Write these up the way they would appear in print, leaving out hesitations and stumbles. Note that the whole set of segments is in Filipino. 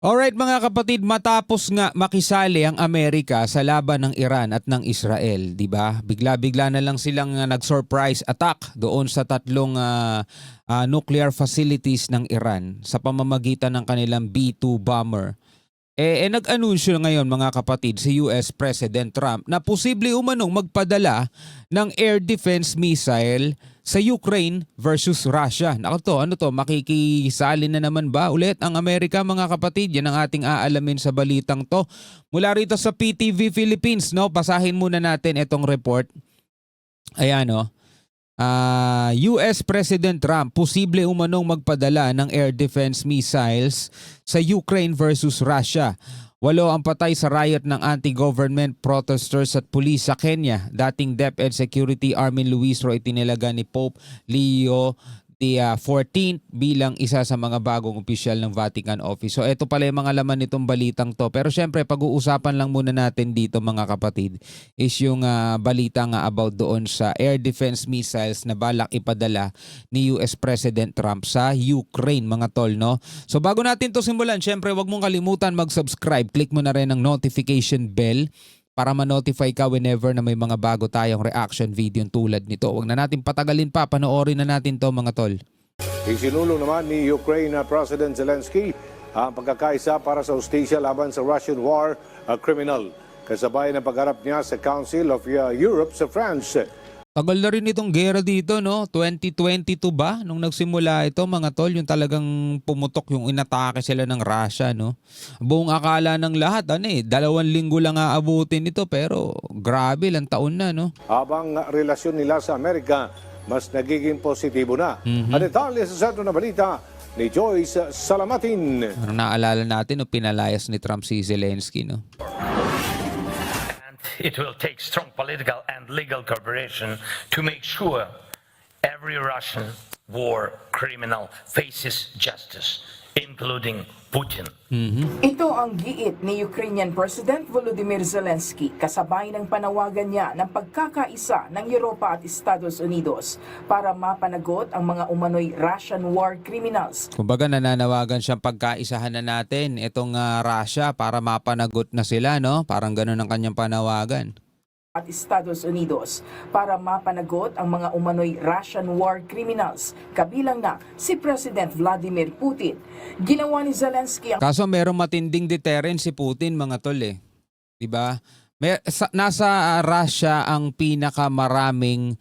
Alright mga kapatid, matapos nga makisali ang Amerika sa laban ng Iran at ng Israel, 'di ba? Bigla-bigla na lang silang nag-surprise attack doon sa tatlong nuclear facilities ng Iran sa pamamagitan ng kanilang B-2 bomber. Nag-anunsyo ngayon mga kapatid si US President Trump na posible umanong magpadala ng air defense missile sa Ukraine versus Russia. Naku to, ano to, makikisali na naman ba ulit ang Amerika mga kapatid? Yan ang ating aalamin sa balitang to. Mula rito sa PTV Philippines, no? Basahin muna natin itong report. Ayan, no? US President Trump posible umanong magpadala ng air defense missiles sa Ukraine versus Russia. 8 ang patay sa riot ng anti-government protesters at pulis sa Kenya. Dating DepEd Security Armin Luisro itinilaga ni Pope Leo the 14th bilang isa sa mga bagong opisyal ng Vatican Office. So ito pala yung mga laman nitong balitang to. Pero syempre pag-uusapan lang muna natin dito mga kapatid is yung balita nga about doon sa air defense missiles na balak ipadala ni US President Trump sa Ukraine mga tol, no? So bago natin to simulan, syempre wag mong kalimutan mag-subscribe. Click mo na rin ang notification bell para ma-notify ka whenever na may mga bago tayong reaction video tulad nito. Huwag na natin patagalin pa, panoorin na natin to mga tol. Isinulong naman ni Ukraine President Zelensky ang pagkakaisa para sa hustisya laban sa Russian war criminal. Kasabay ng pagharap niya sa Council of Europe sa France. Tagal na rin itong gera dito, no? 2022 ba? Nung nagsimula ito, mga tol, yung talagang pumutok yung inatake sila ng Russia, no? Buong akala ng lahat, 2 linggo lang aabutin ito, pero grabe, lang taon na, no? Habang relasyon nila sa Amerika, mas nagiging positibo na. Ang detalye sa sentro na balita ni Joyce Salamatin. Parang naalala natin, no, pinalayas ni Trump si Zelensky, no? It will take strong political and legal cooperation to make sure every Russian war criminal faces justice, including Putin. Ito ang giit ni Ukrainian President Volodymyr Zelensky kasabay ng panawagan niya ng pagkakaisa ng Europa at Estados Unidos para mapanagot ang mga umano'y Russian war criminals. Kumbaga nananawagan siyang pagkaisahan na natin itong Russia para mapanagot na sila, no? Parang ganun ang kanyang panawagan. At Estados Unidos para mapanagot ang mga umano'y Russian war criminals, kabilang na si President Vladimir Putin. Ginawa ni Zelensky ang Kaso merong matinding deterrent si Putin mga tol eh. 'Di ba? Nasa Russia ang pinakamaraming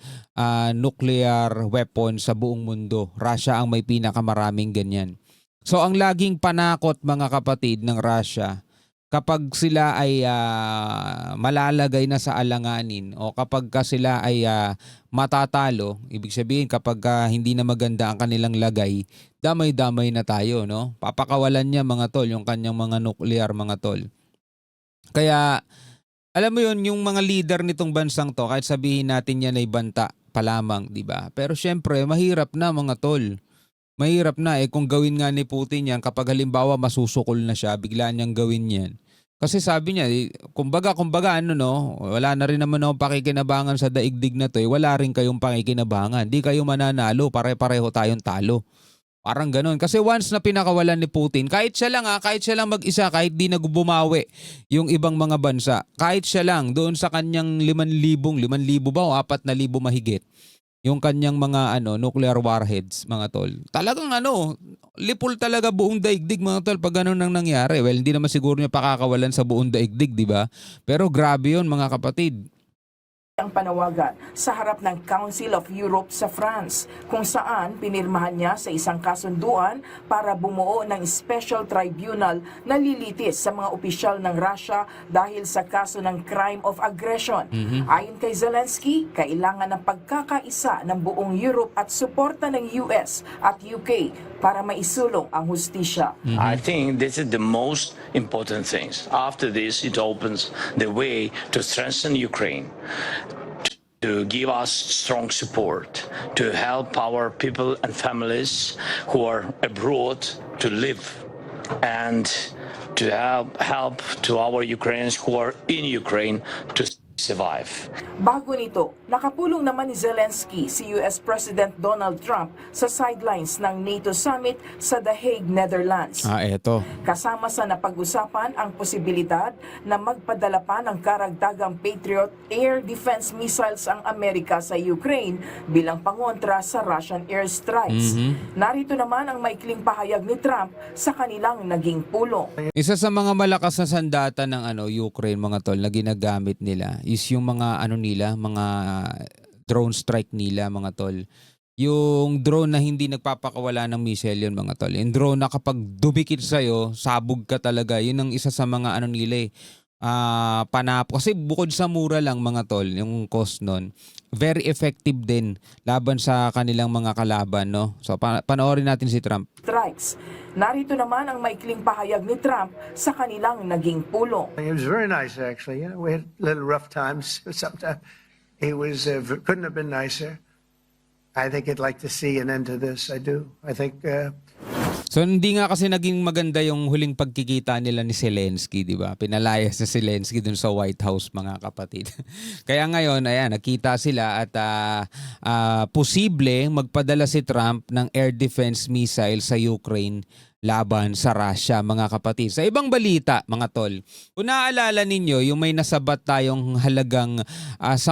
nuclear weapon sa buong mundo. Russia ang may pinakamaraming ganyan. So ang laging panakot mga kapatid ng Russia kapag sila ay malalagay na sa alanganin o kapag sila ay matatalo, ibig sabihin kapag hindi na maganda ang kanilang lagay, damay-damay na tayo, no? Papakawalan niya mga tol yung kanyang mga nuclear mga tol. Kaya alam mo yun, yung mga leader nitong bansang to, kahit sabihin natin yan ay banta pa lamang, di ba? Pero syempre, mahirap na mga tol. Mahirap na kung gawin nga ni Putin yan kapag halimbawa masusukol na siya, bigla niyang gawin yan. Kasi sabi niya, kumbaga ano no, wala na rin naman akong pakikinabangan sa daigdig na to, wala rin kayong pakikinabangan. Di kayo mananalo, pare-pareho tayong talo. Parang ganun. Kasi once na pinakawalan ni Putin, kahit siya lang mag-isa, kahit di nagbumawi yung ibang mga bansa, kahit siya lang doon sa kanyang 5,000 ba o 4,000 mahigit, yung kanyang mga nuclear warheads mga tol. Talagang lipol talaga buong daigdig mga tol pag ganun nang nangyari. Well, hindi naman siguro niya pakakawalan sa buong daigdig, di ba? Pero grabe yun mga kapatid. ang panawagan sa harap ng Council of Europe sa France, kung saan pinirmahan niya sa isang kasunduan para bumuo ng special tribunal na lilitis sa mga opisyal ng Russia dahil sa kaso ng crime of aggression. Ayon kay Zelensky, kailangan ng pagkakaisa ng buong Europe at suporta ng US at UK para maisulong ang hustisya. I think this is the most important thing. After this, it opens the way to strengthen Ukraine, to give us strong support, to help our people and families who are abroad to live, and to help to our Ukrainians who are in Ukraine to survive. Bago nito, nakapulong naman ni Zelensky si US President Donald Trump sa sidelines ng NATO Summit sa The Hague, Netherlands. Eto. Kasama sa napag-usapan ang posibilidad na magpadala pa ng karagdagang Patriot air defense missiles ang Amerika sa Ukraine bilang pangontra sa Russian airstrikes. Narito naman ang maikling pahayag ni Trump sa kanilang naging pulong. Isa sa mga malakas na sandata ng Ukraine mga tol na ginagamit nila is yung mga mga drone strike nila mga tol. Yung drone na hindi nagpapakawala ng missile yun mga tol. Yung drone na kapag dumikit sa'yo, sabog ka talaga. Yun ang isa sa mga nila panapo. Kasi bukod sa mura lang mga tol, yung cost nun, very effective din laban sa kanilang mga kalaban. No? So panoorin natin si Trump. Strikes. Narito naman ang maikling pahayag ni Trump sa kanilang naging pulong. It was very nice, actually. You know, we had little rough times sometimes. It was couldn't have been nicer. I think I'd like to see an end to this. I do. I think. So hindi nga kasi naging maganda yung huling pagkikita nila ni Zelensky, di ba? Pinalayas na Zelensky dun sa White House mga kapatid. Kaya ngayon, ayan, nakita sila at posible magpadala si Trump ng air defense missile sa Ukraine laban sa Russia mga kapatid. Sa ibang balita mga tol, kung naaalala ninyo yung may nasabat tayong halagang 10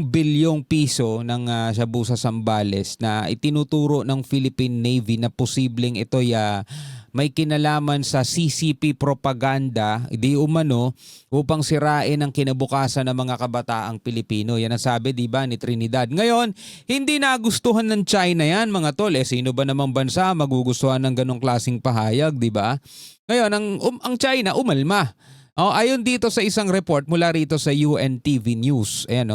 bilyong piso ng Shabu sa Zambales na itinuturo ng Philippine Navy na posibleng ito may kinalaman sa CCP propaganda, di umano, upang sirain ang kinabukasan ng mga kabataang Pilipino. Yan ang sabi, di ba, ni Trinidad. Ngayon, hindi nagustuhan ng China yan, mga tol. Sino ba namang bansa magugustuhan ng ganong klaseng pahayag, di ba? Ngayon, ang China umalma. Ayon dito sa isang report mula rito sa UNTV News. Ayan,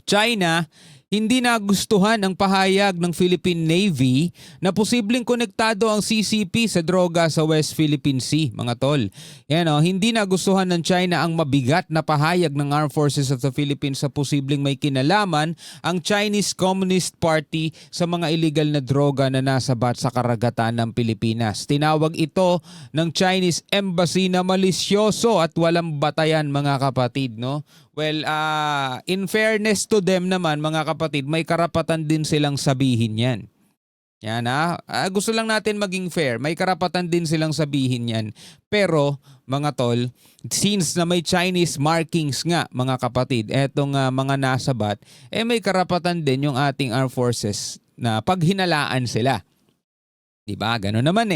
China, hindi nagustuhan ang pahayag ng Philippine Navy na posibleng konektado ang CCP sa droga sa West Philippine Sea, mga tol. Yan, hindi nagustuhan ng China ang mabigat na pahayag ng Armed Forces of the Philippines sa posibleng may kinalaman ang Chinese Communist Party sa mga illegal na droga na nasabat sa karagatan ng Pilipinas. Tinawag ito ng Chinese Embassy na malisyoso at walang batayan, mga kapatid, no? Well, in fairness to them naman, mga kapatid, may karapatan din silang sabihin yan. Yan gusto lang natin maging fair. May karapatan din silang sabihin yan. Pero, mga tol, since na may Chinese markings nga, mga kapatid, etong mga nasabat, may karapatan din yung ating armed forces na paghinalaan sila. Diba? Ganun naman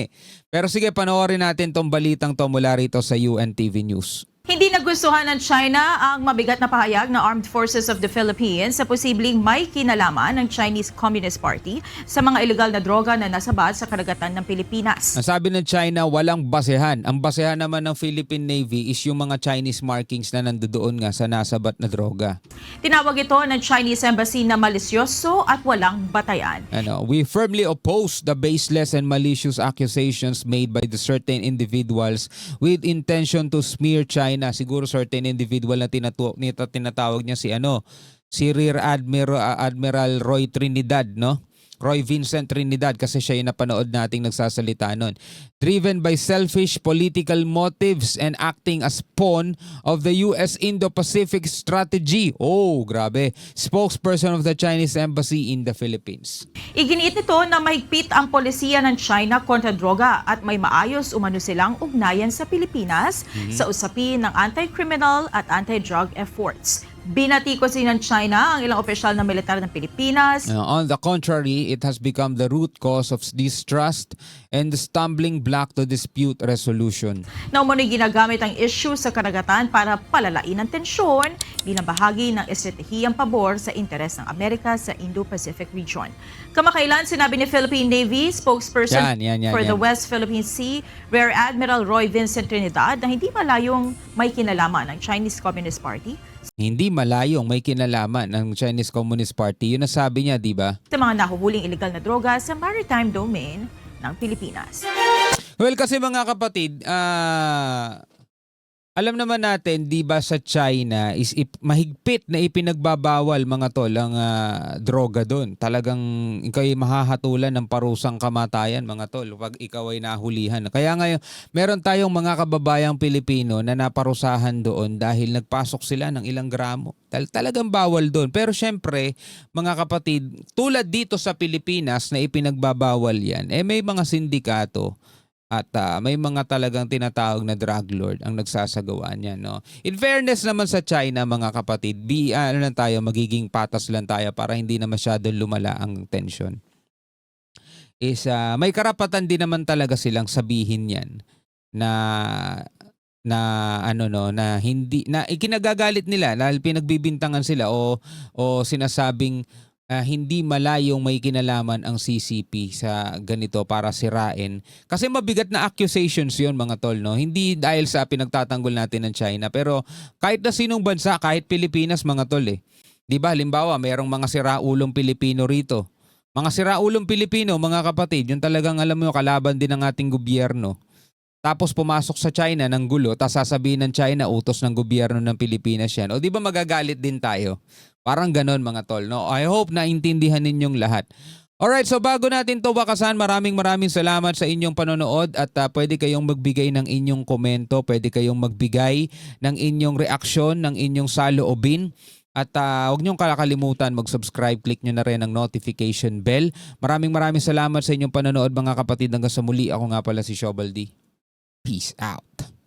Pero sige, panoorin natin tong balitang to mula rito sa UNTV News. Hindi nagustuhan ng China ang mabigat na pahayag ng Armed Forces of the Philippines sa posibleng may kinalaman ng Chinese Communist Party sa mga ilegal na droga na nasabat sa karagatan ng Pilipinas. Ang sabi ng China, walang basehan. Ang basehan naman ng Philippine Navy is yung mga Chinese markings na nandoon nga sa nasabat na droga. Tinawag ito ng Chinese Embassy na malisyoso at walang batayan. We firmly oppose the baseless and malicious accusations made by the certain individuals with intention to smear China. Siguro certain individual na tinatawag niya si Rear Admiral Roy Trinidad, no? Roy Vincent Trinidad, kasi siya yung napanood nating nagsasalita nun. Driven by selfish political motives and acting as pawn of the US Indo-Pacific strategy. Oh, grabe. Spokesperson of the Chinese Embassy in the Philippines. Iginiit nito na mahigpit ang polisiya ng China kontra droga at may maayos umano silang ugnayan sa Pilipinas sa usapin ng anti-criminal at anti-drug efforts. Binatikos din ng China ang ilang opisyal na militar ng Pilipinas. On the contrary, it has become the root cause of distrust and the stumbling block to dispute resolution. Na umano'y ginagamit ang issue sa karagatan para palalain ang tensyon bilang bahagi ng estratehiyang pabor sa interes ng Amerika sa Indo-Pacific region. Kamakailan, sinabi ni Philippine Navy spokesperson for the West Philippine Sea, Rear Admiral Roy Vincent Trinidad, na hindi malayong may kinalaman ng Chinese Communist Party. Hindi malayong may kinalaman ng Chinese Communist Party. Yun ang sabi niya, di ba? Sa mga nahuhuling illegal na droga sa maritime domain ng Pilipinas. Well, kasi mga kapatid, alam naman natin, di ba sa China is mahigpit na ipinagbabawal mga tol ang droga doon. Talagang ikaw ay mahahatulan ng parusang kamatayan mga tol pag ikaw ay nahulihan. Kaya ngayon, meron tayong mga kababayang Pilipino na naparusahan doon dahil nagpasok sila ng ilang gramo. Talagang bawal doon. Pero syempre, mga kapatid, tulad dito sa Pilipinas na ipinagbabawal yan, may mga sindikato at may mga talagang tinatawag na drug lord ang nagsasagawa niyan, no? In fairness naman sa China, mga kapatid, magiging patas lang tayo para hindi na masyadong lumala ang tension. May karapatan din naman talaga silang sabihin yan na hindi na ikinagagalit nila dahil pinagbibintangan sila o sinasabing hindi malayong may kinalaman ang CCP sa ganito para sirain. Kasi mabigat na accusations yon mga tol, no? Hindi dahil sa pinagtatanggol natin ng China, pero kahit na sinong bansa, kahit Pilipinas mga tol eh. 'Di ba? Halimbawa, mayroong mga siraulong Pilipino rito. Mga siraulong Pilipino, mga kapatid, yung talagang alam mo kalaban din ng ating gobyerno. Tapos pumasok sa China ng gulo, tapos sasabihin ng China utos ng gobyerno ng Pilipinas yan. O di ba magagalit din tayo? Parang ganon mga tol, no? I hope na intindihan ninyong lahat. Alright, so bago natin to bakasan, maraming salamat sa inyong panonood at pwede kayong magbigay ng inyong komento, pwede kayong magbigay ng inyong reaksyon, ng inyong saloobin. At huwag niyong kakalimutan mag-subscribe, click nyo na rin ang notification bell. Maraming salamat sa inyong panonood mga kapatid. Hanggang sa muli, ako nga pala si Shobal D. Peace out.